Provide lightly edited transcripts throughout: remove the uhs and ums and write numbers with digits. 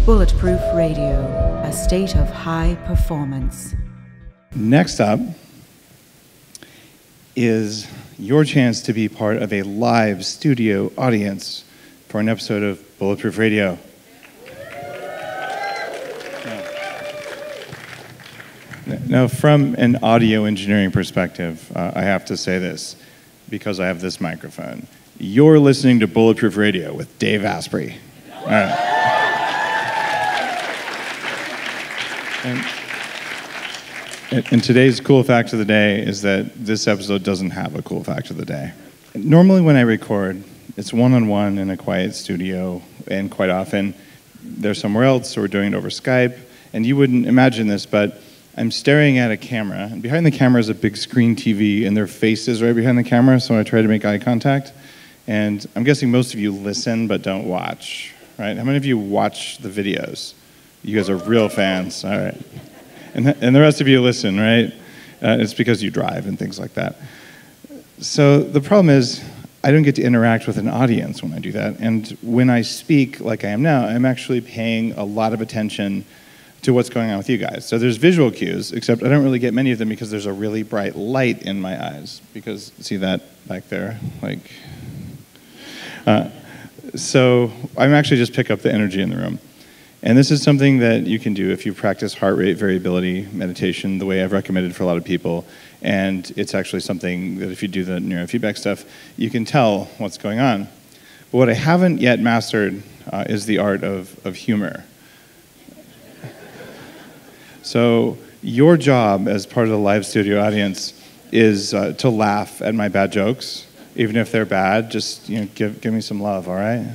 Bulletproof Radio, a state of high performance. Next up is your chance to be part of a live studio audience for an episode of Bulletproof Radio. Now, from an audio engineering perspective, I have to say this, because I have this microphone. You're listening to Bulletproof Radio with Dave Asprey. All right. And today's cool fact of the day is that this episode doesn't have a cool fact of the day. Normally when I record, it's one-on-one in a quiet studio, and quite often they're somewhere else, or we're doing it over Skype, and you wouldn't imagine this, but I'm staring at a camera, and behind the camera is a big screen TV, and their face is right behind the camera, so I try to make eye contact. And I'm guessing most of you listen but don't watch, right? How many of you watch the videos? You guys are real fans, all right. And the rest of you listen, right? It's because you drive and things like that. So the problem is, I don't get to interact with an audience when I do that. And when I speak like I am now, I'm actually paying a lot of attention to what's going on with you guys. So there's visual cues, except I don't really get many of them because there's a really bright light in my eyes. Because, see that back there? So I'm actually just pick up the energy in the room. And this is something that you can do if you practice heart rate variability meditation the way I've recommended for a lot of people. And it's actually something that if you do the neurofeedback stuff, you can tell what's going on. But what I haven't yet mastered is the art of humor. So your job as part of the live studio audience is to laugh at my bad jokes. Even if they're bad, just give me some love, all right?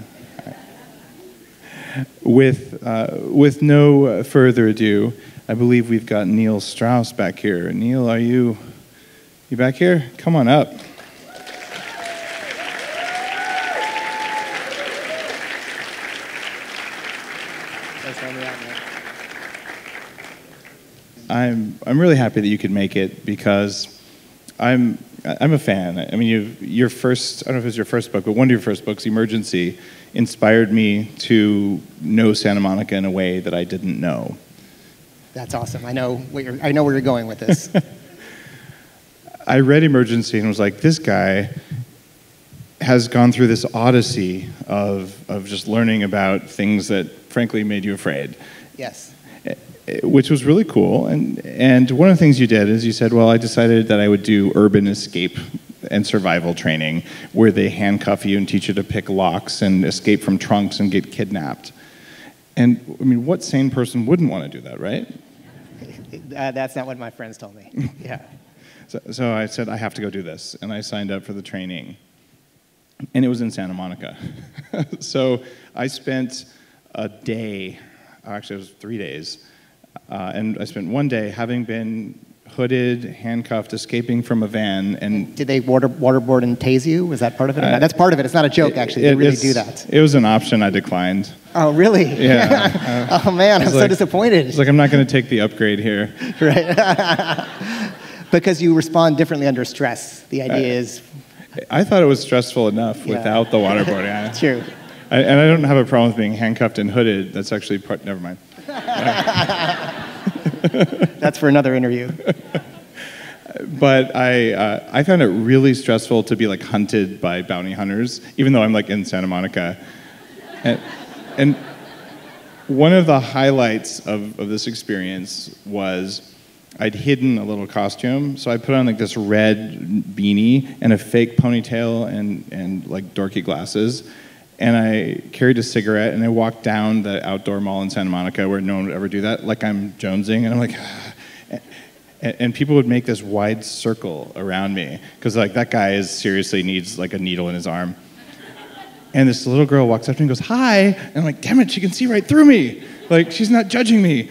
With no further ado, I believe we've got Neil Strauss back here. Neil, are you back here? Come on up. I'm really happy that you could make it because I'm a fan. I mean, your first, I don't know if it was your first book, but one of your first books, Emergency, inspired me to know Santa Monica in a way that I didn't know. That's awesome. I know where you're going with this. I read Emergency and was like, this guy has gone through this odyssey of just learning about things that frankly made you afraid. Yes. Which was really cool. And one of the things you did is you said, well, I decided that I would do urban escape and survival training where they handcuff you and teach you to pick locks and escape from trunks and get kidnapped. And I mean, what sane person wouldn't want to do that, right? That's not what my friends told me. Yeah. So I said, I have to go do this. And I signed up for the training. And it was in Santa Monica. So I spent a day, actually it was 3 days, and I spent one day having been hooded, handcuffed, escaping from a van. And did they waterboard and tase you? Was that part of it? That's part of it. It's not a joke, actually. They really do that. It was an option I declined. Oh, really? Yeah. Oh, man, I'm so disappointed. It's like, I'm not going to take the upgrade here. Right. Because you respond differently under stress. The idea is... I thought it was stressful enough without the waterboarding. True. And I don't have a problem with being handcuffed and hooded. That's actually part... Never mind. That's for another interview. But I found it really stressful to be like hunted by bounty hunters, even though I'm like in Santa Monica. And one of the highlights of this experience was I'd hidden a little costume. So I put on like this red beanie and a fake ponytail and like dorky glasses. And I carried a cigarette, and I walked down the outdoor mall in Santa Monica where no one would ever do that, like I'm jonesing, and I'm like, and people would make this wide circle around me, because like that guy seriously needs like a needle in his arm. And this little girl walks up to me and goes, hi, and I'm like, damn it, she can see right through me. Like, she's not judging me.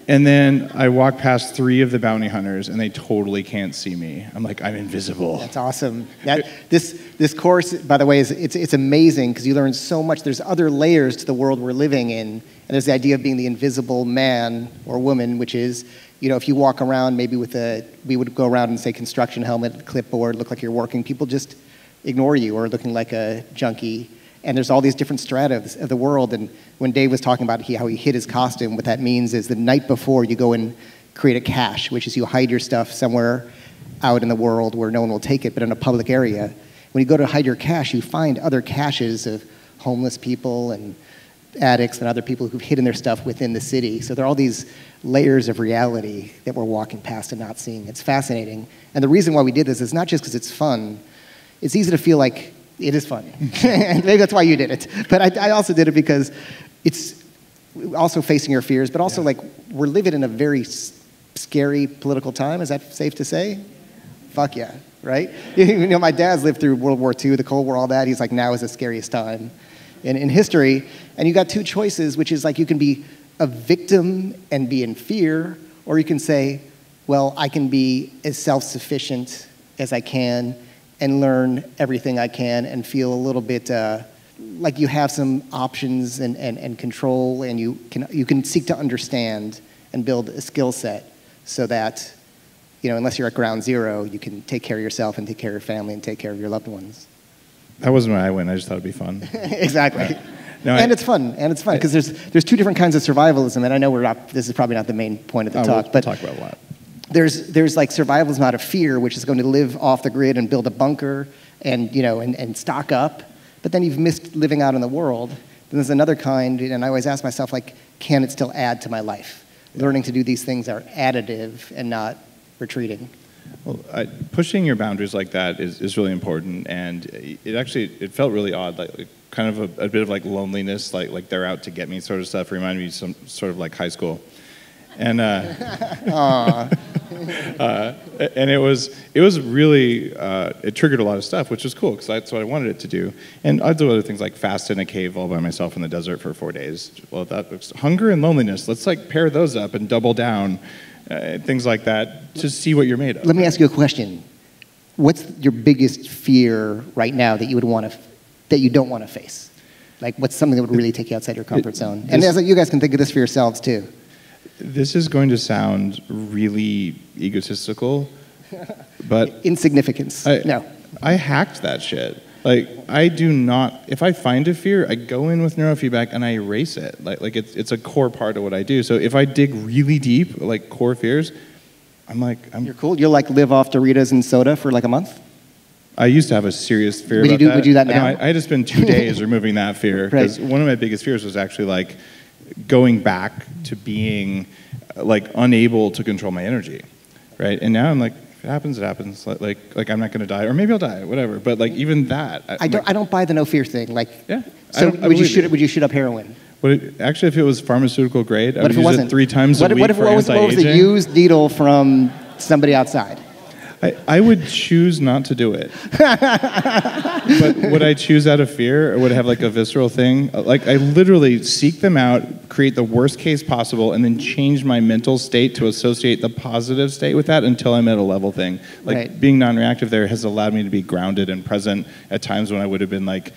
And then I walk past 3 of the bounty hunters, and they totally can't see me. I'm like, I'm invisible. That's awesome. This course, by the way, it's amazing because you learn so much. There's other layers to the world we're living in, and there's the idea of being the invisible man or woman, which is if you walk around maybe we would go around and say construction helmet, clipboard, look like you're working, people just ignore you or looking like a junkie. And there's all these different strata of the world. And when Dave was talking about how he hid his costume, what that means is the night before you go and create a cache, which is you hide your stuff somewhere out in the world where no one will take it, but in a public area. When you go to hide your cache, you find other caches of homeless people and addicts and other people who've hidden their stuff within the city. So there are all these layers of reality that we're walking past and not seeing. It's fascinating. And the reason why we did this is not just because it's fun. It's easy to feel like it is fun. And maybe that's why you did it. But I also did it because it's also facing your fears, but also like we're living in a very scary political time. Is that safe to say? Fuck yeah, right? My dad's lived through World War II, the Cold War, all that. He's like, now is the scariest time in history. And you got two choices, which is like you can be a victim and be in fear, or you can say, well, I can be as self-sufficient as I can and learn everything I can and feel a little bit like you have some options and control, and you can seek to understand and build a skill set so that, unless you're at ground zero, you can take care of yourself and take care of your family and take care of your loved ones. That wasn't why I went. I just thought it'd be fun. Exactly. No, it's fun, because there's two different kinds of survivalism, and I know this is probably not the main point of the talk, we'll but talk about a lot. There's like survivalism out of fear, which is going to live off the grid and build a bunker and stock up, but then you've missed living out in the world. Then there's another kind, and I always ask myself, like, can it still add to my life? Learning to do these things are additive and not retreating. Well, pushing your boundaries like that is really important, and it felt really odd, like kind of a bit of like loneliness, like they're out to get me sort of stuff. Reminded me of some sort of like high school, and and it was really it triggered a lot of stuff, which was cool because that's what I wanted it to do. And I'd do other things like fast in a cave all by myself in the desert for 4 days. Well, that was hunger and loneliness. Let's like pair those up and double down. Things like that, to see what you're made of. Let me ask you a question. What's your biggest fear right now that you don't want to face? Like, what's something that would really take you outside your comfort zone? And you guys can think of this for yourselves too. This is going to sound really egotistical, but insignificance. No. I hacked that shit. Like, I do not, if I find a fear, I go in with neurofeedback and I erase it. Like it's a core part of what I do. So if I dig really deep, like core fears, You're cool? You'll like live off Doritos and soda for like a month? I used to have a serious fear about that. Would you do that now? I had to spend 2 days removing that fear. Because one of my biggest fears was actually like going back to being like unable to control my energy, right? And now I'm like, if it happens, it happens. Like I'm not going to die, or maybe I'll die, whatever. But like even that, I don't buy the no fear thing. Like, yeah. So would you shoot up heroin? Actually, if it was pharmaceutical grade, I would use it 3 times a week for what was a used needle from somebody outside? I would choose not to do it. But would I choose out of fear, or would I have like a visceral thing? Like I literally seek them out, create the worst case possible, and then change my mental state to associate the positive state with that until I'm at a level thing. Like being non-reactive there has allowed me to be grounded and present at times when I would have been like,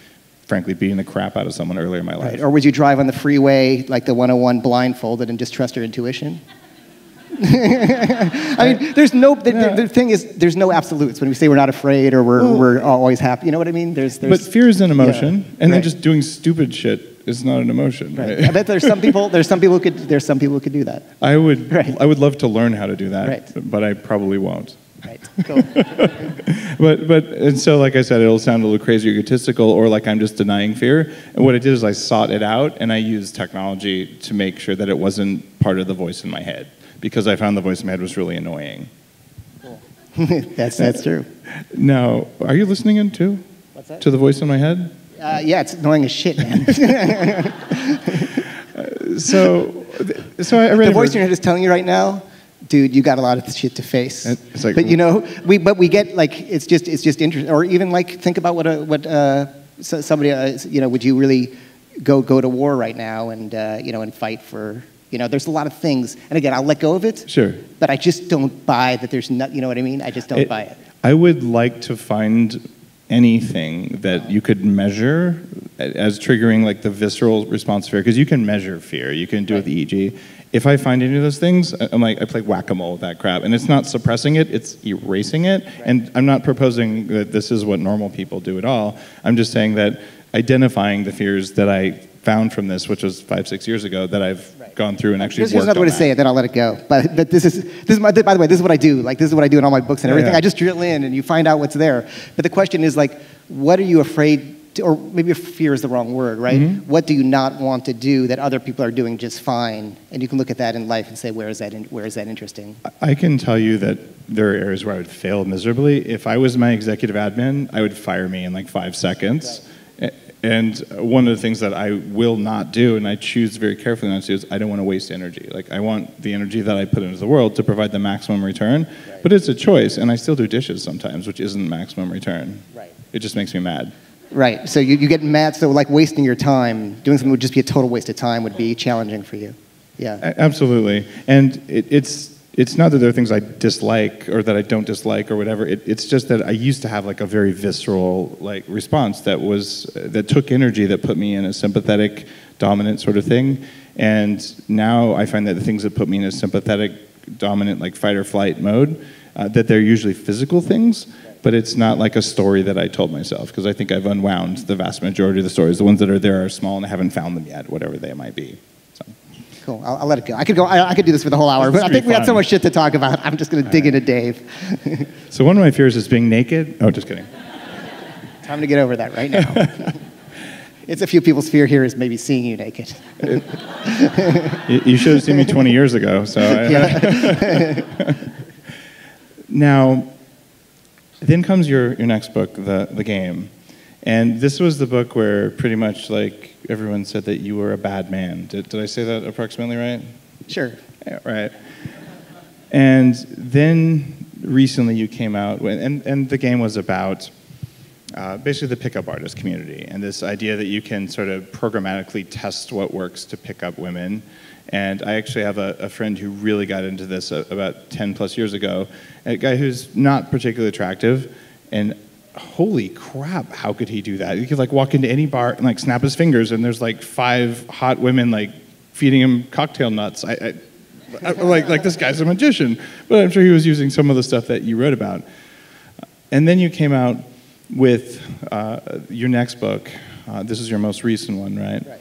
frankly, beating the crap out of someone earlier in my life. Or would you drive on the freeway like the 101 blindfolded and just trust your intuition? I mean, the thing is, there's no absolutes when we say we're not afraid or we're always happy. You know what I mean? But fear is an emotion, and then just doing stupid shit is not an emotion. Right? I bet there's some people who could do that. I would love to learn how to do that, but I probably won't. Right. Cool. And so, like I said, it'll sound a little crazy or egotistical, or like I'm just denying fear. And what I did is I sought it out, and I used technology to make sure that it wasn't part of the voice in my head, because I found the voice in my head was really annoying. Cool. That's true. Now, are you listening in too? What's that? To the voice in my head? Yeah, it's annoying as shit, man. So I read the voice in your head is telling you right now, dude, you got a lot of shit to face. It's like, but we get like it's just interesting. Or even like think about what somebody would you really go to war right now and and fight for. There's a lot of things, and again, I'll let go of it. Sure. But I just don't buy that there's not. You know what I mean? I just don't buy it. I would like to find anything that you could measure as triggering like the visceral response to fear, because you can measure fear. You can do it with the EEG. if I find any of those things, I'm like, I play whack-a-mole with that crap. And it's not suppressing it, it's erasing it. Right. And I'm not proposing that this is what normal people do at all. I'm just saying that identifying the fears that I found from this, which was 5-6 years ago, that I've gone through and actually worked on. Here's another way to say it, then I'll let it go. But this is by the way, this is what I do. Like, this is what I do in all my books and everything. I just drill in and you find out what's there. But the question is, like, what are you afraid to, or maybe fear is the wrong word, right? Mm-hmm. What do you not want to do that other people are doing just fine? And you can look at that in life and say, where is that interesting? I can tell you that there are areas where I would fail miserably. If I was my executive admin, I would fire me in like 5 seconds. Right. And one of the things that I will not do, and I choose very carefully not to do, is I don't want to waste energy. Like, I want the energy that I put into the world to provide the maximum return. Right. But it's a choice, and I still do dishes sometimes, which isn't maximum return. Right. It just makes me mad. Right. So you get mad. So like wasting your time, doing something would just be a total waste of time would be challenging for you. Yeah. Absolutely. And it's not that there are things I dislike or that I don't dislike or whatever. It's just that I used to have like a very visceral like response that took energy, that put me in a sympathetic, dominant sort of thing. And now I find that the things that put me in a sympathetic, dominant, like fight or flight mode, that they're usually physical things. But it's not like a story that I told myself, because I think I've unwound the vast majority of the stories. The ones that are there are small and I haven't found them yet, whatever they might be. So. Cool. I'll let it go. I could do this for the whole hour, but I think we had so much shit to talk about. I'm just going to dig into Dave. So one of my fears is being naked. Oh, just kidding. Time to get over that right now. It's a few people's fear here is maybe seeing you naked. You should have seen me 20 years ago. So. Now. Then comes your next book, the Game. And this was the book where pretty much like everyone said that you were a bad man. Did I say that approximately right? Sure. Yeah, right. And then recently you came out, and the Game was about basically the pickup artist community and this idea that you can sort of programmatically test what works to pick up women. And I actually have a friend who really got into this about 10 plus years ago, a guy who's not particularly attractive, and holy crap, how could he do that? He could like walk into any bar and like snap his fingers and there's like 5 hot women like feeding him cocktail nuts. I like this guy's a magician, but I'm sure he was using some of the stuff that you wrote about. And then you came out with your next book. This is your most recent one, right? Right.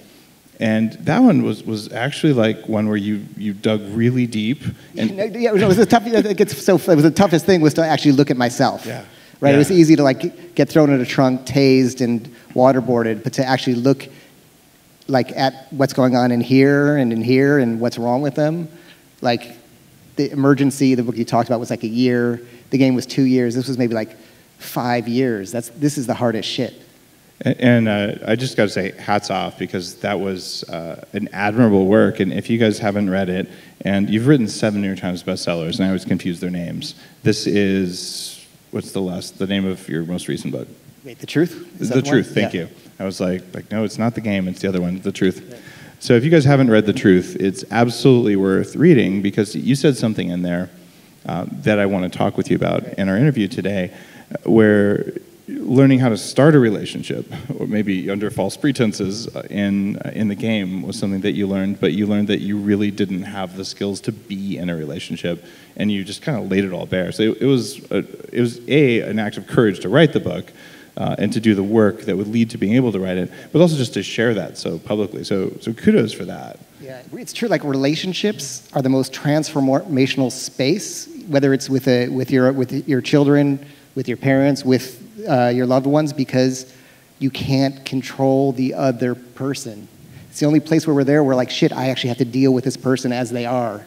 And that one was actually like one where you dug really deep. And yeah, it was the toughest thing was to actually look at myself. Yeah. Right. Yeah. It was easy to like get thrown in a trunk, tased, and waterboarded, but to actually look like at what's going on in here and what's wrong with them. Like the Emergency, the book you talked about, was like a year. The Game was 2 years. This was maybe like 5 years. This is the hardest shit. And I just got to say, hats off, because that was an admirable work. And if you guys haven't read it, and you've written 7 New York Times bestsellers, and I always confuse their names. This is, what's the name of your most recent book? Wait, The Truth? The Truth, thank you. I was like, no, it's not The Game, it's the other one, The Truth. Yeah. So if you guys haven't read The Truth, it's absolutely worth reading, because you said something in there that I want to talk with you about in our interview today, where learning how to start a relationship, or maybe under false pretenses in the Game, was something that you learned, but you learned that you really didn't have the skills to be in a relationship, and you just kind of laid it all bare. So it was an act of courage to write the book, and to do the work that would lead to being able to write it, but also just to share that so publicly. So kudos for that. Yeah, it's true. Like, relationships are the most transformational space, whether it's with your children, with your parents, with your loved ones, because you can't control the other person. It's the only place where we're like, shit, I actually have to deal with this person as they are.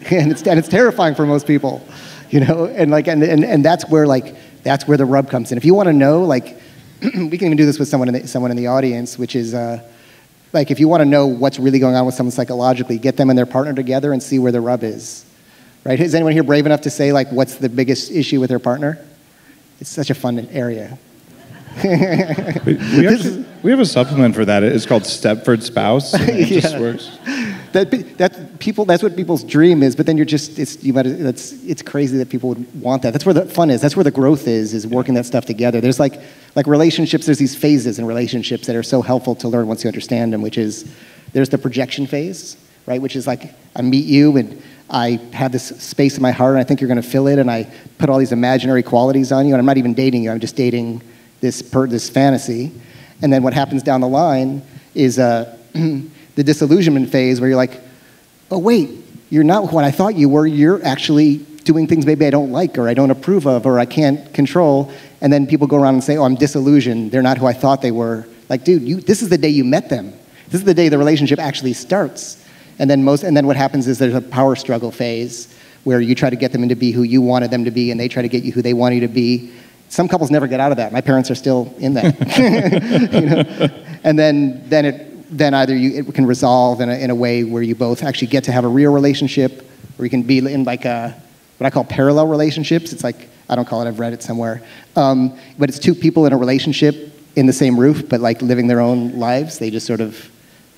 And it's terrifying for most people, you know? And like, and that's where the rub comes in. If you want to know, like, we can even do this with someone in the audience, which is, like, if you want to know what's really going on with someone psychologically, get them and their partner together and see where the rub is, right? Is anyone here brave enough to say, like, what's the biggest issue with their partner? It's such a fun area. we have a supplement for that. It's called Stepford Spouse. It just works. That's what people's dream is. But then it's crazy that people would want that. That's where the fun is. That's where the growth is working that stuff together. There's like relationships. There's these phases in relationships that are so helpful to learn once you understand them. Which is, there's the projection phase, right? Which is like, I meet you and I have this space in my heart and I think you're going to fill it, and I put all these imaginary qualities on you, and I'm not even dating you, I'm just dating this fantasy. And then what happens down the line is the disillusionment phase where you're like, oh wait, you're not what I thought you were, you're actually doing things maybe I don't like or I don't approve of or I can't control. And then people go around and say, oh, I'm disillusioned, they're not who I thought they were. Like, dude, this is the day you met them. This is the day the relationship actually starts. And then what happens is there's a power struggle phase where you try to get them to be who you wanted them to be, and they try to get you who they want you to be. Some couples never get out of that. My parents are still in that. You know? And then either it can resolve in a way where you both actually get to have a real relationship, or you can be in like what I call parallel relationships. It's like, I don't call it, I've read it somewhere. But it's two people in a relationship in the same roof, but like living their own lives. They just sort of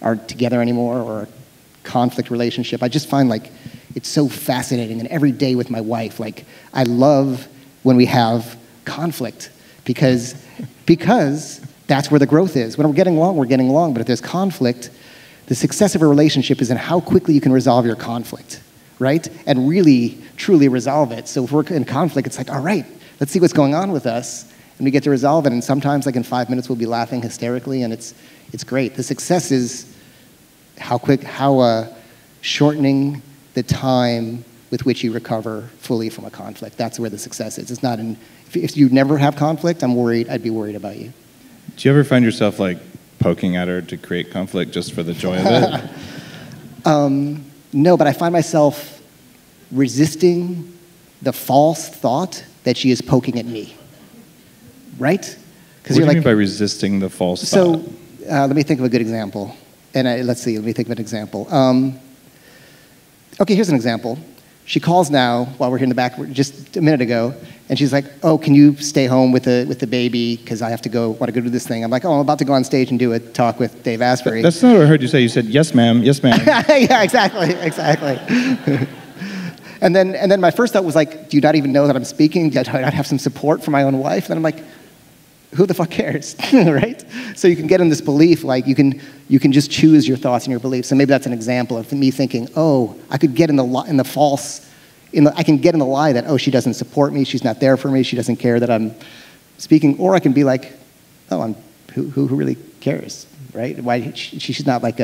aren't together anymore, or a conflict relationship. I just find like it's so fascinating. And every day with my wife, like I love when we have conflict because that's where the growth is. When we're getting along, but if there's conflict, the success of a relationship is in how quickly you can resolve your conflict, right? And really, truly resolve it. So if we're in conflict, it's like, all right, let's see what's going on with us. And we get to resolve it. And sometimes, like in 5 minutes, we'll be laughing hysterically, and it's great. The success is how shortening the time with which you recover fully from a conflict. That's where the success is. It's not if you never have conflict, I'd be worried about you. Do you ever find yourself like poking at her to create conflict just for the joy of it? No, but I find myself resisting the false thought that she is poking at me. Right? What do you mean by resisting the false thought? So let me think of a good example. And let me think of an example. Okay, here's an example. She calls now while we're here in the back, just a minute ago, and she's like, oh, can you stay home with the baby because I want to go do this thing. I'm like, oh, I'm about to go on stage and do a talk with Dave Asprey. That's not what I heard you say. You said, yes, ma'am, yes, ma'am. Yeah, exactly. And then my first thought was like, do you not even know that I'm speaking? Do I not have some support from my own wife? And then I'm like, who the fuck cares, right? So you can get in this belief, like you can just choose your thoughts and your beliefs. And maybe that's an example of me thinking, oh, I could get I can get in the lie that, oh, she doesn't support me, she's not there for me, she doesn't care that I'm speaking. Or I can be like, oh, who really cares, right? Why she's not like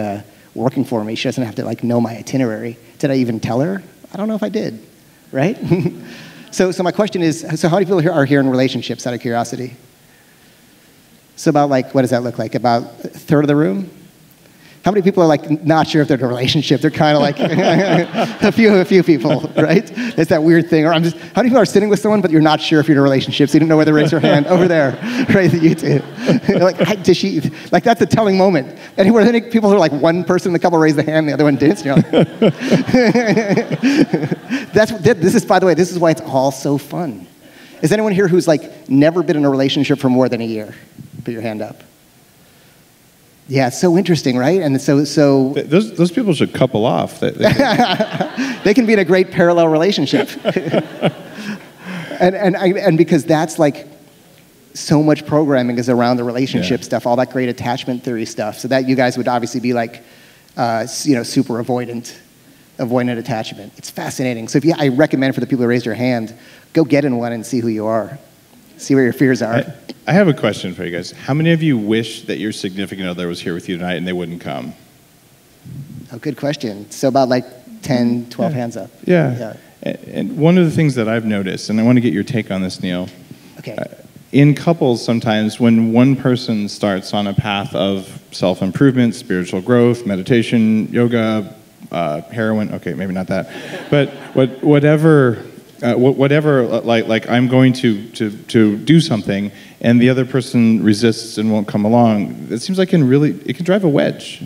working for me. She doesn't have to like know my itinerary. Did I even tell her? I don't know if I did, right? So my question is, so how many people are here in relationships, out of curiosity? So about like, what does that look like? About a third of the room? How many people are like not sure if they're in a relationship? They're kind of like a few people, right? It's that weird thing. Or how many people are sitting with someone but you're not sure if you're in a relationship, so you don't know whether to raise your hand? Over there, right? You two. Like, does she? Like that's a telling moment. Anywhere, any people who are like one person in the couple raise the hand, the other one didn't. You're like, this is, by the way, this is why it's all so fun. Is anyone here who's like never been in a relationship for more than a year? Put your hand up. Yeah, it's so interesting, right? And so those people should couple off. They can be in a great parallel relationship. and because that's like so much programming is around the relationship stuff, all that great attachment theory stuff. So that you guys would obviously be like, super avoidant attachment. It's fascinating. So I recommend for the people who raised your hand, go get in one and see who you are. See where your fears are. I have a question for you guys. How many of you wish that your significant other was here with you tonight and they wouldn't come? Oh, good question. So about like 10, 12 hands up. Yeah. And one of the things that I've noticed, and I want to get your take on this, Neil. Okay. In couples, sometimes when one person starts on a path of self-improvement, spiritual growth, meditation, yoga, heroin, okay, maybe not that, but whatever, like I'm going to do something, and the other person resists and won't come along. It seems like it can drive a wedge.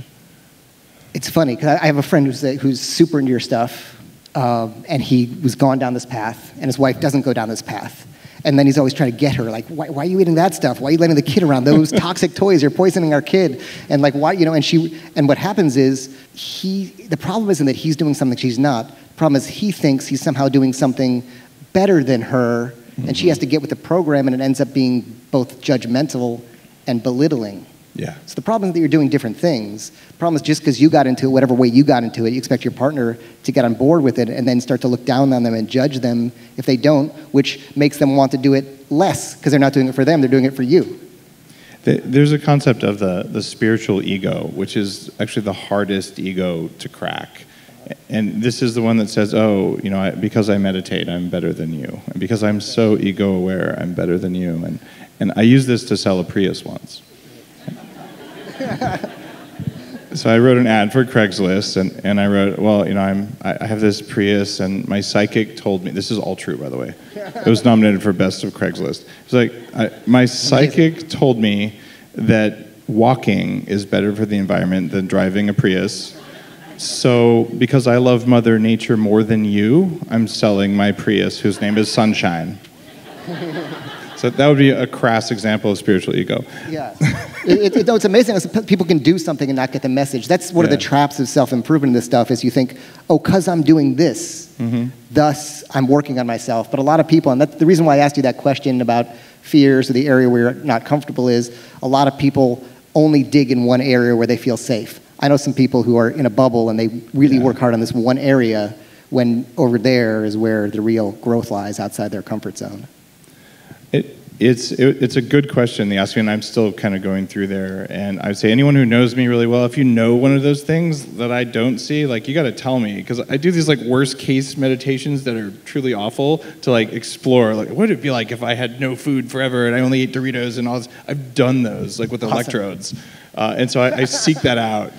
It's funny because I have a friend who's super into your stuff, and he was gone down this path, and his wife doesn't go down this path. And then he's always trying to get her, like, why are you eating that stuff? Why are you letting the kid around those toxic toys? You're poisoning our kid. And like, why, and what happens is the problem isn't that he's doing something she's not. The problem is he thinks he's somehow doing something better than her, and she has to get with the program, and it ends up being both judgmental and belittling. Yeah. So the problem is that you're doing different things. The problem is just because you got into it, whatever way you got into it, you expect your partner to get on board with it and then start to look down on them and judge them if they don't, which makes them want to do it less because they're not doing it for them, they're doing it for you. There's a concept of the spiritual ego, which is actually the hardest ego to crack. And this is the one that says, oh, because I meditate, I'm better than you. And because I'm so ego aware, I'm better than you. And I used this to sell a Prius once. So I wrote an ad for Craigslist, and I wrote, well, I have this Prius, and my psychic told me, this is all true, by the way. It was nominated for Best of Craigslist. It's like, my psychic told me that walking is better for the environment than driving a Prius. So because I love Mother Nature more than you, I'm selling my Prius, whose name is Sunshine. So that would be a crass example of spiritual ego. Yeah. It's amazing how people can do something and not get the message. That's one of the traps of self-improvement in this stuff is you think, oh, because I'm doing this, thus I'm working on myself. But a lot of people, and that's the reason why I asked you that question about fears or the area where you're not comfortable is a lot of people only dig in one area where they feel safe. I know some people who are in a bubble and they really work hard on this one area when over there is where the real growth lies outside their comfort zone. It's a good question, the ask me, and I'm still kind of going through there. And I'd say anyone who knows me really well, if you know one of those things that I don't see, you got to tell me, because I do these worst case meditations that are truly awful to explore. What would it be like if I had no food forever and I only ate Doritos and all this? I've done those with electrodes, and so I seek that out.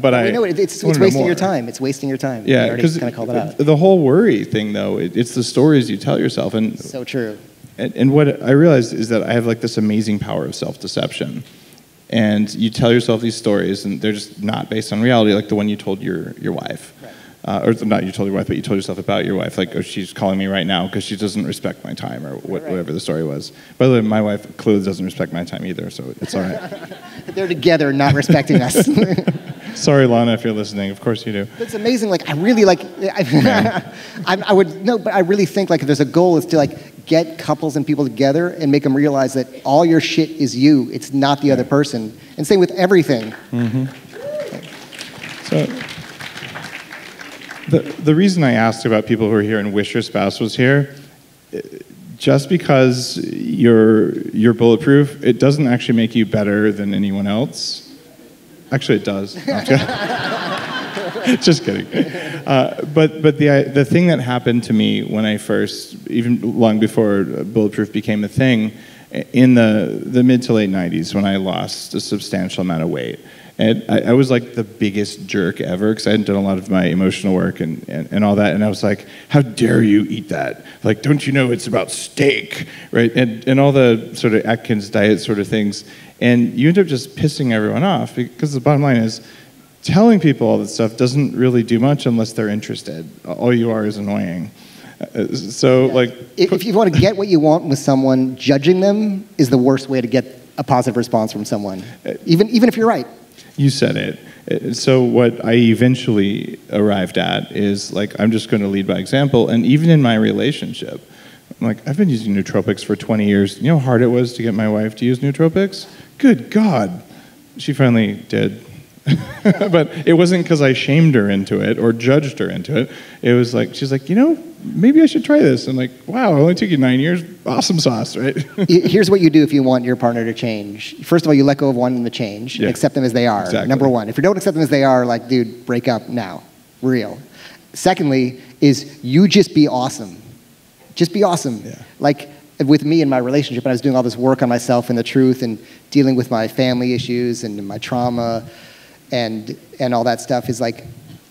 But I know it's wasting your time. It's wasting your time. Yeah, because kind of called it out. The whole worry thing, though, it's the stories you tell yourself, and so true. And what I realized is that I have this amazing power of self-deception. And you tell yourself these stories, and they're just not based on reality, like the one you told your wife. Right. Or not you told your wife, but you told yourself about your wife. Oh, she's calling me right now because she doesn't respect my time, or whatever the story was. By the way, my wife clearly doesn't respect my time either, so it's all right. They're together, not respecting us. Sorry, Lana, if you're listening. Of course you do. It's amazing. I really I would no, but I really think if there's a goal is to get couples and people together and make them realize that all your shit is you. It's not the other person. And same with everything. So the reason I asked about people who are here and wish your spouse was here, just because you're bulletproof, it doesn't actually make you better than anyone else. Actually, it does. Just kidding. But the thing that happened to me when I first, even long before Bulletproof became a thing, in the mid to late 90s when I lost a substantial amount of weight. And I was the biggest jerk ever because I hadn't done a lot of my emotional work and all that. And I was like, how dare you eat that? Don't you know it's about steak, right? And all the sort of Atkins diet sort of things. And you end up just pissing everyone off because the bottom line is telling people all this stuff doesn't really do much unless they're interested. All you are is annoying. If you want to get what you want with someone, judging them is the worst way to get a positive response from someone, even if you're right. You said it. So what I eventually arrived at is I'm just going to lead by example. And even in my relationship, I've been using nootropics for 20 years. You know how hard it was to get my wife to use nootropics? Good God. She finally did. But it wasn't because I shamed her into it or judged her into it. It was she's maybe I should try this. I'm wow, it only took you 9 years. Awesome sauce, right? Here's what you do if you want your partner to change. First of all, you let go of wanting them to change and accept them as they are. Exactly. Number one. If you don't accept them as they are, dude, break up now. Real. Secondly, is you just be awesome. Just be awesome. Yeah. With me in my relationship, I was doing all this work on myself and the truth and dealing with my family issues and my trauma and all that stuff is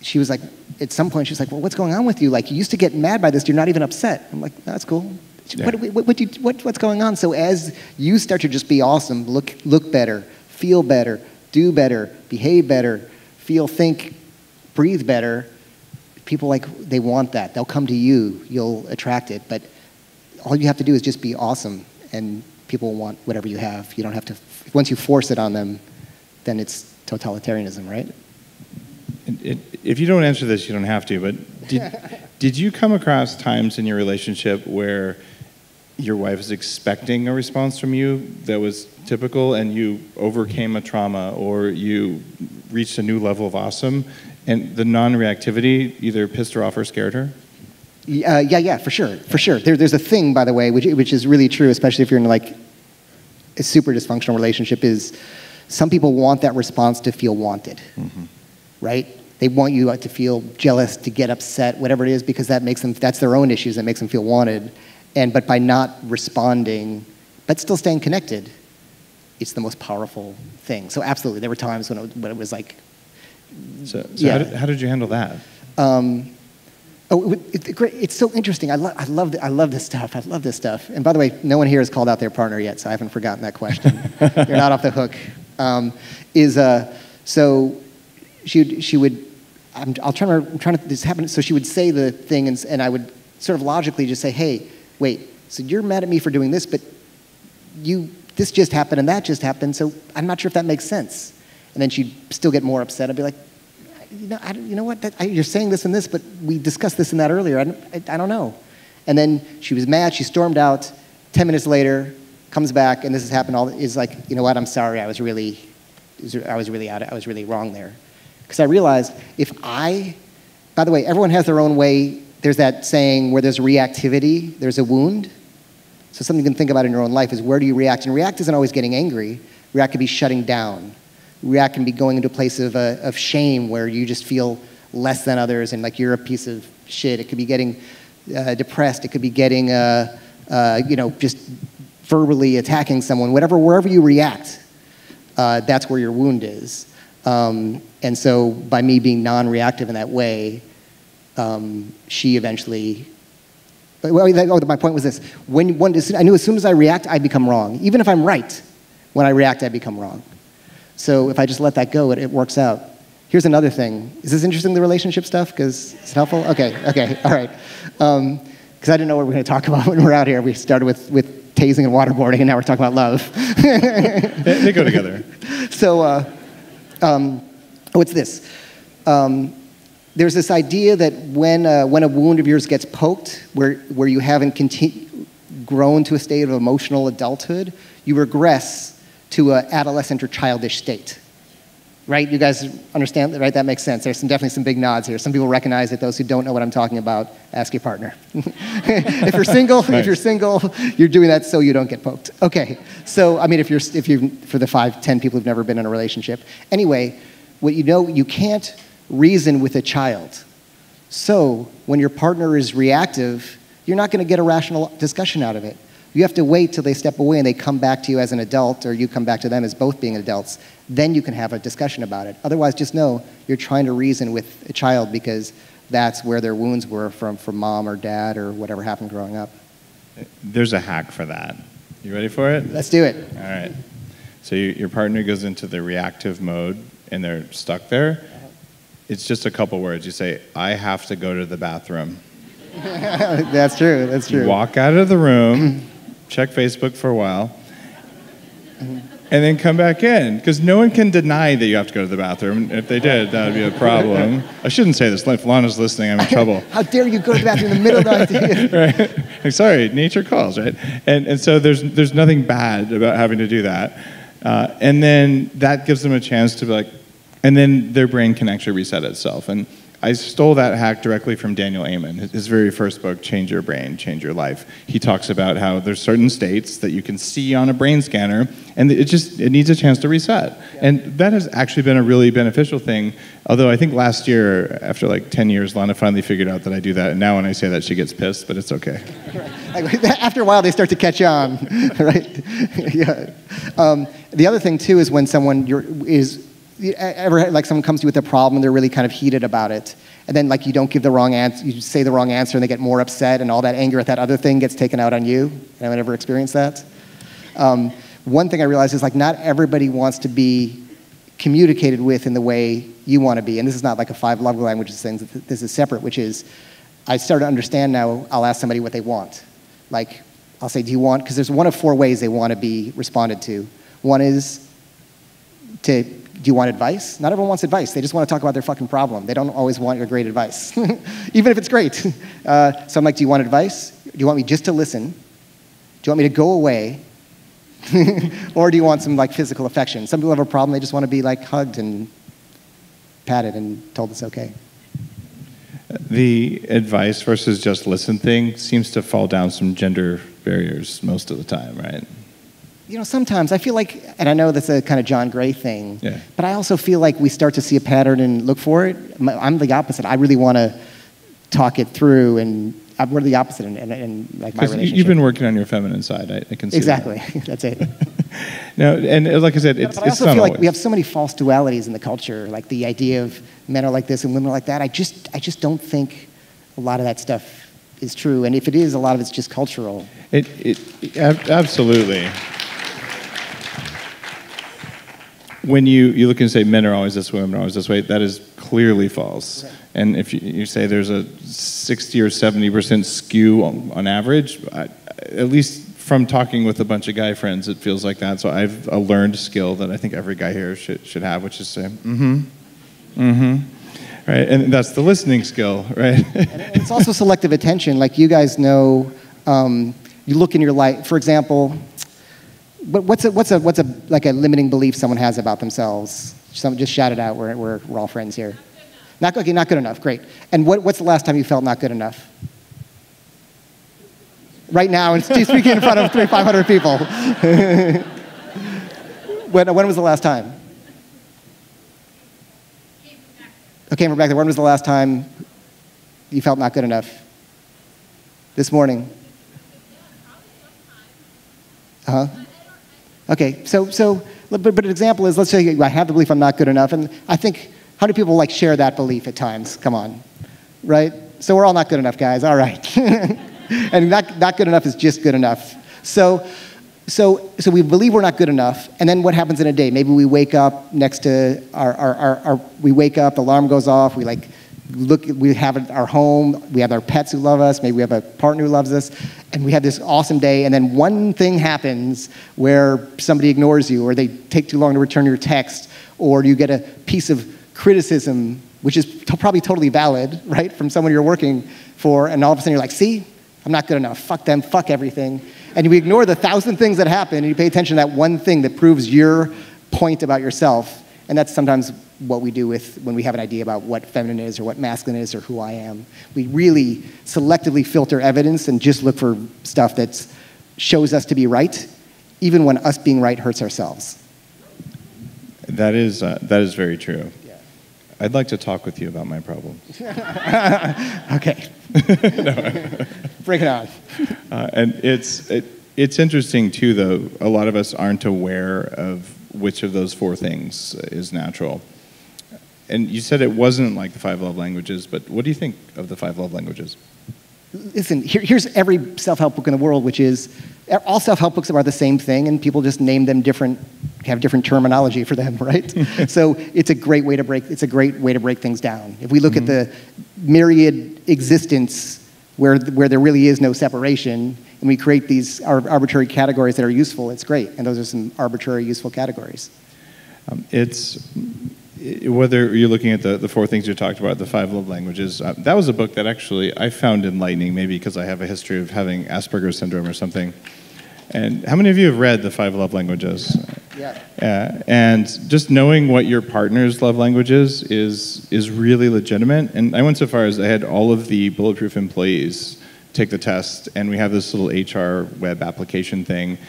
she was at some point, she's well, what's going on with you? You used to get mad by this. You're not even upset. I'm that's cool. Yeah. What's going on? So as you start to just be awesome, look better, feel better, do better, behave better, feel, think, breathe better, people they want that. They'll come to you. You'll attract it. But all you have to do is just be awesome, and people will want whatever you have. You don't have to. Once you force it on them, then it's totalitarianism, right? If you don't answer this, you don't have to, but did you come across times in your relationship where your wife is expecting a response from you that was typical and you overcame a trauma or you reached a new level of awesome and the non-reactivity either pissed her off or scared her? Yeah, for sure. There's a thing, by the way, which is really true, especially if you're in like a super dysfunctional relationship, is some people want that response to feel wanted, right? They want you to feel jealous, to get upset, whatever it is, because that's their own issues that makes them feel wanted. But by not responding, but still staying connected, it's the most powerful thing. So absolutely, there were times when it was like. So yeah. how did you handle that? It's so interesting. I love this stuff. I love this stuff. And by the way, no one here has called out their partner yet, so I haven't forgotten that question. You're not off the hook. So she would. I'm trying to. This happened. So she would say the thing, and I would sort of logically just say, "Hey, wait. So you're mad at me for doing this, but this just happened and that just happened. So I'm not sure if that makes sense." And then she'd still get more upset. I'd be like, you know what? You're saying this and this, but we discussed this and that earlier. I don't know. And then she was mad. She stormed out. 10 minutes later, comes back, and this has happened. Is like, you know what? I'm sorry. I was really wrong there. Because I realized by the way, everyone has their own way. There's that saying where there's reactivity, there's a wound. So something you can think about in your own life is where do you react? And react isn't always getting angry. React can be shutting down. React can be going into a place of shame where you just feel less than others and like you're a piece of shit. It could be getting depressed. It could be getting, just verbally attacking someone. Wherever you react, that's where your wound is. And so by me being non-reactive in that way, she eventually. My point was this: I knew as soon as I react, I become wrong. Even if I'm right, when I react, I become wrong. So if I just let that go, it works out. Here's another thing. Is this interesting, the relationship stuff? Because it's helpful? Okay, all right. Because I didn't know what we were going to talk about when we were out here. We started with tasing and waterboarding, and now we're talking about love. They go together. So, what's this? There's this idea that when a wound of yours gets poked, where you haven't grown to a state of emotional adulthood, you regress to an adolescent or childish state. Right? You guys understand that, right? That makes sense. There's definitely some big nods here. Some people recognize it. Those who don't know what I'm talking about, ask your partner. If you're single, you're doing that so you don't get poked. Okay. So, I mean, if you for the 5-10 people who've never been in a relationship. Anyway, you can't reason with a child. So, when your partner is reactive, you're not going to get a rational discussion out of it. You have to wait till they step away and they come back to you as an adult, or you come back to them as both being adults. Then you can have a discussion about it. Otherwise, just know you're trying to reason with a child because that's where their wounds were from mom or dad or whatever happened growing up. There's a hack for that. You ready for it? Let's do it. All right. So your partner goes into the reactive mode and they're stuck there. It's just a couple words. You say, "I have to go to the bathroom." That's true. You walk out of the room, check Facebook for a while, and then come back in. Because no one can deny that you have to go to the bathroom. If they did, that would be a problem. I shouldn't say this. If Lana's listening, I'm in trouble. How dare you go to the bathroom in the middle of the night? Right? Like, sorry, nature calls, right? And so there's nothing bad about having to do that. And then that gives them a chance to be like, and then their brain can actually reset itself. And I stole that hack directly from Daniel Amen. His very first book, Change Your Brain, Change Your Life. He talks about how there's certain states that you can see on a brain scanner, and it needs a chance to reset. Yeah. And that has actually been a really beneficial thing. Although I think last year, after like 10 years, Lana finally figured out that I do that, and now when I say that, she gets pissed, but it's okay. After a while, they start to catch on, right? Yeah. The other thing, too, is when someone someone comes to you with a problem and they're really kind of heated about it, and then like you don't give the wrong answer, you say the wrong answer and they get more upset, and all that anger at that other thing gets taken out on you. Anyone ever experienced that? One thing I realized is like not everybody wants to be communicated with in the way you want to be, and this is not like a 5 love languages thing. This is separate, which is I start to understand now. I'll ask somebody what they want. Like I'll say, "Do you want?" Because there's one of 4 ways they want to be responded to. One is do you want advice? Not everyone wants advice. They just want to talk about their fucking problem. They don't always want your great advice, even if it's great. So I'm like, "Do you want advice? Do you want me just to listen? you want me to go away? Or do you want some like physical affection? Some people have a problem, they just want to be like hugged and patted and told it's okay. The advice versus just listen thing seems to fall down some gender barriers most of the time, right? You know, sometimes I feel like, and I know that's a kind of John Gray thing, Yeah. but I also feel like we start to see a pattern and look for it. I'm the opposite. I really want to talk it through, and we're the opposite in like my 'Cause relationship. you've been working on your feminine side, I can see Exactly. That's it. that. No, and like I said, it's But I also not feel like always. we have so many false dualities in the culture, like the idea of men are like this and women are like that. I just don't think a lot of that stuff is true, and if it is, a lot of it's just cultural. Absolutely. When you look and say men are always this way, women are always this way, that is clearly false. Right. And if you say there's a 60 or 70% skew on average, at least from talking with a bunch of guy friends, it feels like that. So I've a learned skill that I think every guy here should have, which is say, right? And that's the listening skill, right? And it's also selective attention. Like you guys know, you look in your life, for example, what's a like a limiting belief someone has about themselves? Just shout it out. We're all friends here. Not good enough. Great. And what's the last time you felt not good enough? Right now, and speaking in front of 500 people. When was the last time? Okay, we're back there. When was the last time you felt not good enough? This morning. Okay, but an example is, let's say I have the belief I'm not good enough, and I think, how many people like share that belief at times? Come on, right? So we're all not good enough, guys, all right. And not good enough is just good enough. So we believe we're not good enough, and then what happens in a day? Maybe we wake up next to we wake up, the alarm goes off, we have our home, we have our pets who love us, maybe we have a partner who loves us, and we have this awesome day, and then one thing happens where somebody ignores you, or they take too long to return your text, or you get a piece of criticism, which is probably totally valid, right, from someone you're working for, and all of a sudden you're like, see, I'm not good enough, fuck them, fuck everything. And you ignore the 1,000 things that happen, and you pay attention to that one thing that proves your point about yourself. And that's sometimes what we do when we have an idea about what feminine is or what masculine is or who I am. We really selectively filter evidence and just look for stuff that shows us to be right, even when us being right hurts ourselves. That is very true. Yeah. I'd like to talk with you about my problem. Okay. Bring it on. And it's interesting too, though. A lot of us aren't aware of which of those four things is natural. And you said it wasn't like the 5 love languages, but what do you think of the 5 love languages? Listen, here's every self-help book in the world, which is, all self-help books are the same thing, and people just name them have different terminology for them, right? So it's a great way to break things down. If we look at the myriad existence where there really is no separation, and we create these arbitrary categories that are useful, it's great. And those are some arbitrary, useful categories. Whether you're looking at the 4 things you talked about, the 5 love languages, that was a book that actually I found enlightening, maybe because I have a history of having Asperger's syndrome or something. And how many of you have read the 5 love languages? Yeah. And just knowing what your partner's love language is really legitimate. And I went so far as I had all of the Bulletproof employees take the test, and we have this little HR web application thing,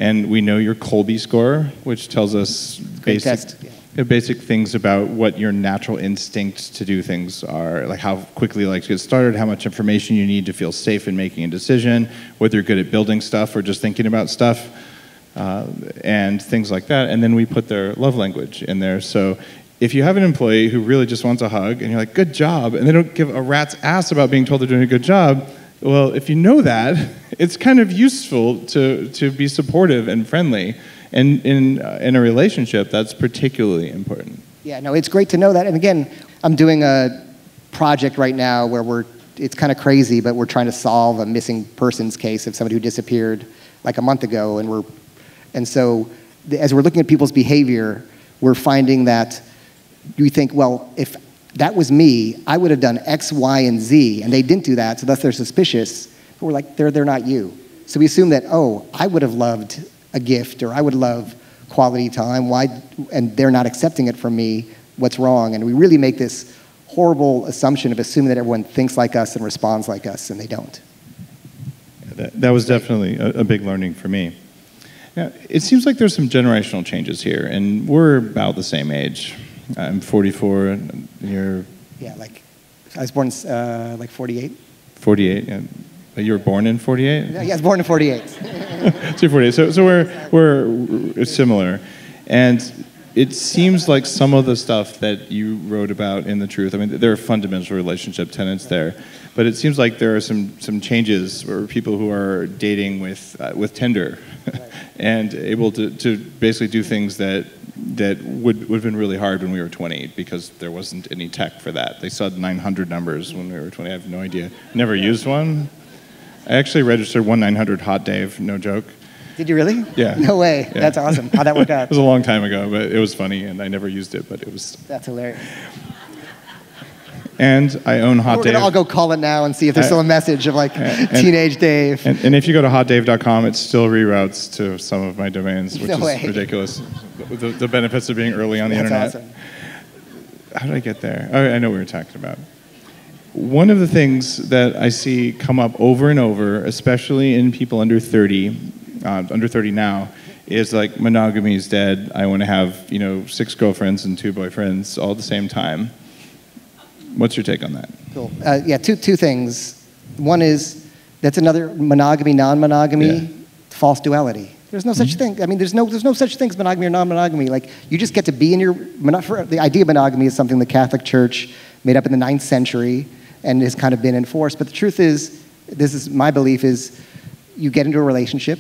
and we know your Colby score, which tells us basic things about what your natural instincts to do things are, like how quickly you like to get started, how much information you need to feel safe in making a decision, whether you're good at building stuff or just thinking about stuff, and things like that. And then we put their love language in there. So if you have an employee who really just wants a hug, and you're like, good job, and they don't give a rat's ass about being told they're doing a good job, well, if you know that, it's kind of useful to be supportive and friendly. And in a relationship, that's particularly important. Yeah, no, it's great to know that. And again, I'm doing a project right now where it's kind of crazy, but we're trying to solve a missing persons case of somebody who disappeared like a month ago. And so as we're looking at people's behavior, we're finding that you think, well, if that was me, I would have done X, Y, and Z, and they didn't do that, so thus they're suspicious. But we're like, they're not you. So we assume that, oh, I would have loved a gift, or I would love quality time. Why? And they're not accepting it from me. What's wrong? And we really make this horrible assumption of assuming that everyone thinks like us and responds like us, and they don't. That was definitely a big learning for me. Now, it seems like there's some generational changes here, and we're about the same age. I'm 44, and you're... Yeah, like, I was born like 48. 48, yeah. You were born in 48? Yeah, I was born in 48. So you're 48. So we're similar. And it seems like some of the stuff that you wrote about in The Truth, I mean, there are fundamental relationship tenets there, but it seems like there are some changes for people who are dating with Tinder and able to basically do things that would have been really hard when we were 20 because there wasn't any tech for that. They saw 900 numbers when we were 20. I have no idea. Never used one. I actually registered 1-900-HOT-DAVE, no joke. Did you really? Yeah. No way. Yeah. That's awesome. How'd that work out? It was a long time ago, but it was funny, and I never used it, but it was... That's hilarious. And I own HOT-DAVE. We're going to all go call it now and see if there's still a message of, like, Teenage Dave. And if you go to hotdave.com, it still reroutes to some of my domains, which No is way. ridiculous. The benefits of being early on the That's internet. awesome. How did I get there? Oh, I know what we were talking about. One of the things that I see come up over and over, especially in people under 30 now, is like monogamy is dead. I want to have 6 girlfriends and 2 boyfriends all at the same time. What's your take on that? Cool. Yeah, two things. One is that's another monogamy, non-monogamy, false duality. There's no such thing. I mean, there's no such thing as monogamy or non-monogamy. Like, you just get to be in your... The idea of monogamy is something the Catholic Church made up in the 9th century and has kind of been enforced. But the truth is, this is my belief, is you get into a relationship,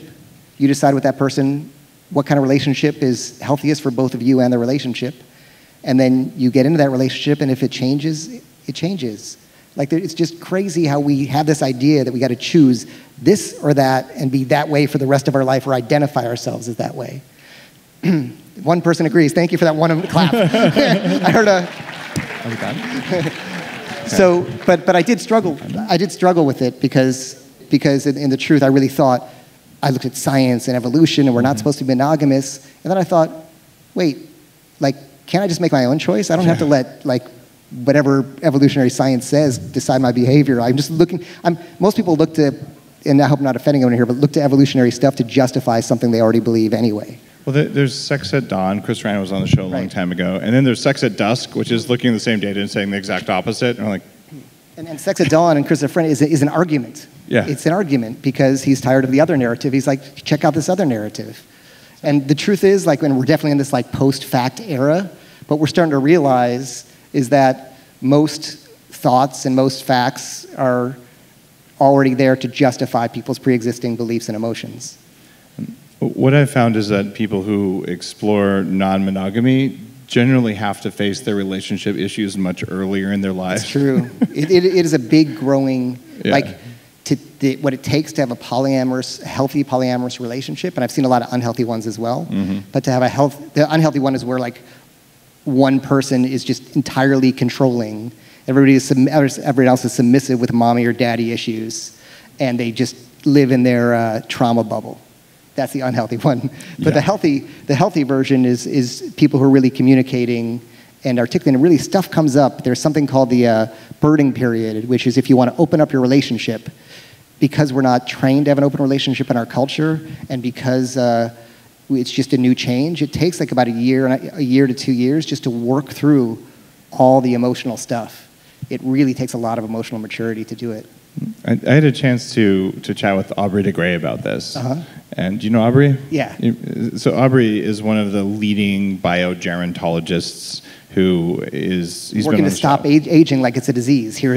you decide with that person what kind of relationship is healthiest for both of you and the relationship, and then you get into that relationship, and if it changes, it changes. Like, it's just crazy how we have this idea that we got to choose this or that and be that way for the rest of our life or identify ourselves as that way. One person agrees. Thank you for that one clap. I heard a... Are we done? So, but I did struggle. I did struggle with it because in The Truth, I really thought, I looked at science and evolution, and we're not supposed to be monogamous. And then I thought, wait, like, can't I just make my own choice? I don't have to let, like, whatever evolutionary science says decide my behavior. I'm just looking. Most people look to, and I hope I'm not offending anyone here, but look to evolutionary stuff to justify something they already believe anyway. Well, there's Sex at Dawn. Chris Ryan was on the show a long time ago. And then there's Sex at Dusk, which is looking at the same data and saying the exact opposite. And we're like... And Sex at Dawn and Chris Friend is an argument. Yeah. It's an argument because he's tired of the other narrative. He's like, check out this other narrative. And the truth is, like, when we're definitely in this, like, post-fact era, what we're starting to realize is that most thoughts and most facts are already there to justify people's pre-existing beliefs and emotions. What I've found is that people who explore non-monogamy generally have to face their relationship issues much earlier in their lives. It's true. It is a big growing, like, what it takes to have a healthy polyamorous relationship, and I've seen a lot of unhealthy ones as well, but to have the unhealthy one is where, like, one person is just entirely controlling. Everybody else is submissive with mommy or daddy issues, and they just live in their trauma bubble. That's the unhealthy one. But the healthy version is people who are really communicating and articulating. Really, stuff comes up. There's something called the birding period, which is if you want to open up your relationship, because we're not trained to have an open relationship in our culture, and because it's just a new change, it takes like about a year to 2 years just to work through all the emotional stuff. It really takes a lot of emotional maturity to do it. I had a chance to chat with Aubrey de Grey about this. And do you know Aubrey? Yeah. So Aubrey is one of the leading biogerontologists who is... He's working to stop aging like it's a disease. Here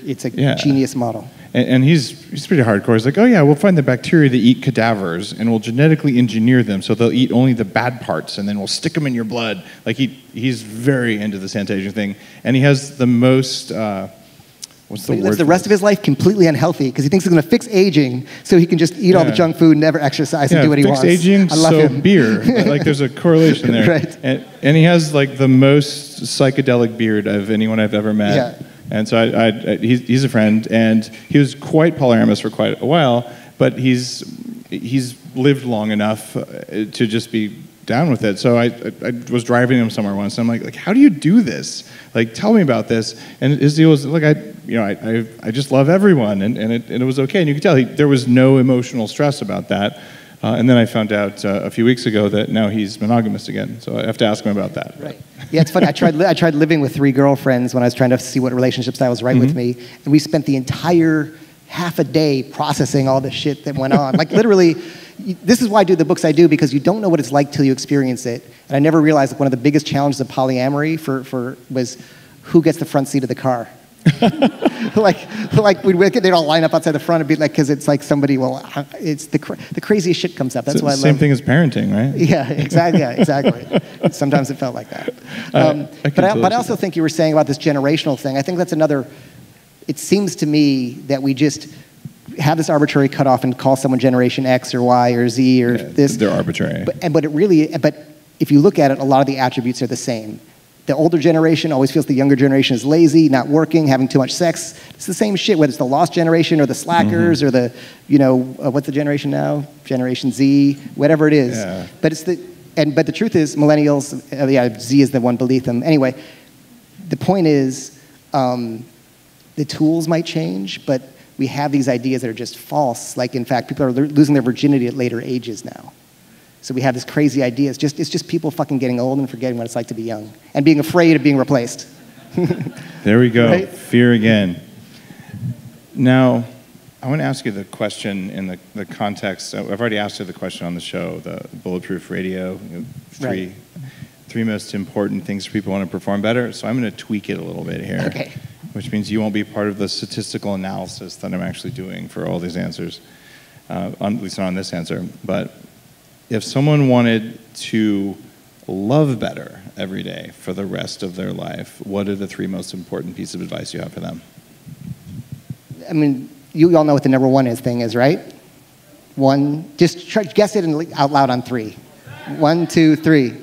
it's a genius model. And he's pretty hardcore. He's like, oh yeah, we'll find the bacteria that eat cadavers and we'll genetically engineer them so they'll eat only the bad parts and then we'll stick them in your blood. Like he's very into this anti-aging thing. And he has the most... What's the word? He lives the rest of his life completely unhealthy because he thinks he's going to fix aging so he can just eat all the junk food, never exercise, and do what he wants. Fix aging, so beer. Like there's a correlation there. Right. And he has like the most psychedelic beard of anyone I've ever met. Yeah. And so he's a friend, and he was quite polyamorous for quite a while, but he's lived long enough to just be down with it. So I was driving him somewhere once, and I'm like, how do you do this? Like, tell me about this. And his deal was, look, I just love everyone, and it was okay. And you could tell there was no emotional stress about that. And then I found out a few weeks ago that now he's monogamous again. So I have to ask him about that. Right. Yeah, it's funny. I tried living with 3 girlfriends when I was trying to see what relationship style was right with me, and we spent the entire half a day processing all the shit that went on. Like, literally, this is why I do the books I do, because you don't know what it's like till you experience it. And I never realized that one of the biggest challenges of polyamory was who gets the front seat of the car. like they'd all line up outside the front and be like, because it's like somebody, it's the craziest shit comes up. That's why I love. Same thing as parenting, right? Yeah, exactly. Yeah, exactly. Sometimes it felt like that. But I also think you were saying about this generational thing. I think that's another. It seems to me that we just have this arbitrary cutoff and call someone Generation X or Y or Z or this. They're arbitrary. But if you look at it, a lot of the attributes are the same. The older generation always feels the younger generation is lazy, not working, having too much sex. It's the same shit, whether it's the lost generation or the slackers or the, what's the generation now? Generation Z, whatever it is. Yeah. But the truth is, millennials, Z is the one beneath them. Anyway, the point is, the tools might change, but we have these ideas that are just false. Like, in fact, people are losing their virginity at later ages now. So we have this crazy idea. It's just people fucking getting old and forgetting what it's like to be young and being afraid of being replaced. There we go. Right? Fear again. Now, I want to ask you the question in the context. I've already asked you the question on the show, the Bulletproof Radio, three most important things for people who want to perform better. So I'm going to tweak it a little bit here. Okay. Which means you won't be part of the statistical analysis that I'm actually doing for all these answers, at least not on this answer. But if someone wanted to love better every day for the rest of their life, what are the 3 most important pieces of advice you have for them? I mean, you all know what the number 1 thing is, right? 1, just guess it out loud on 3. 1, 2, 3.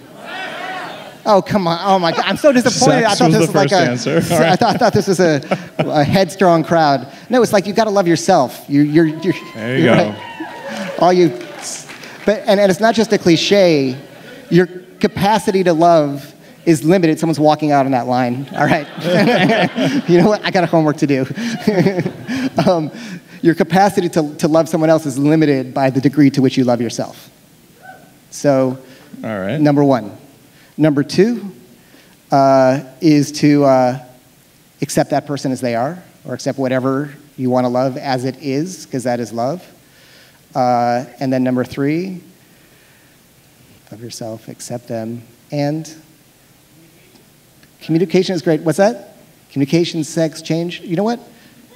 Oh, come on. Oh, my God. I'm so disappointed. Sex I thought was this the was like first answer. All right. I thought this was a headstrong crowd. No, it's like you got to love yourself. There you go. Right. And it's not just a cliche. Your capacity to love is limited. Someone's walking out on that line. All right. You know what? I got a homework to do. Your capacity to love someone else is limited by the degree to which you love yourself. So, all right. Number 1. Number 2 is to accept that person as they are, or accept whatever you want to love as it is, because that is love. And then number 3, love yourself, accept them, and communication is great. What's that? Communication, sex, change. You know what?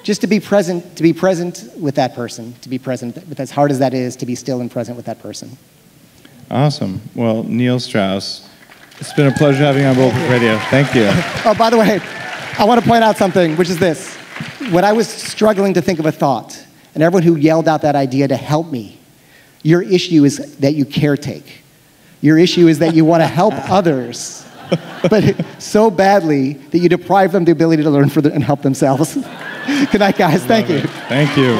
Just to be present with that person, to be present, with as hard as that is, to be still and present with that person. Awesome. Well, Neil Strauss, it's been a pleasure having you on Bulletproof Radio. Thank you. Oh, by the way, I want to point out something, which is this. When I was struggling to think of a thought, and everyone who yelled out that idea to help me, your issue is that you caretake. Your issue is that you want to help others, but so badly that you deprive them the ability to learn and help themselves. Good night, guys. Thank you. Thank you.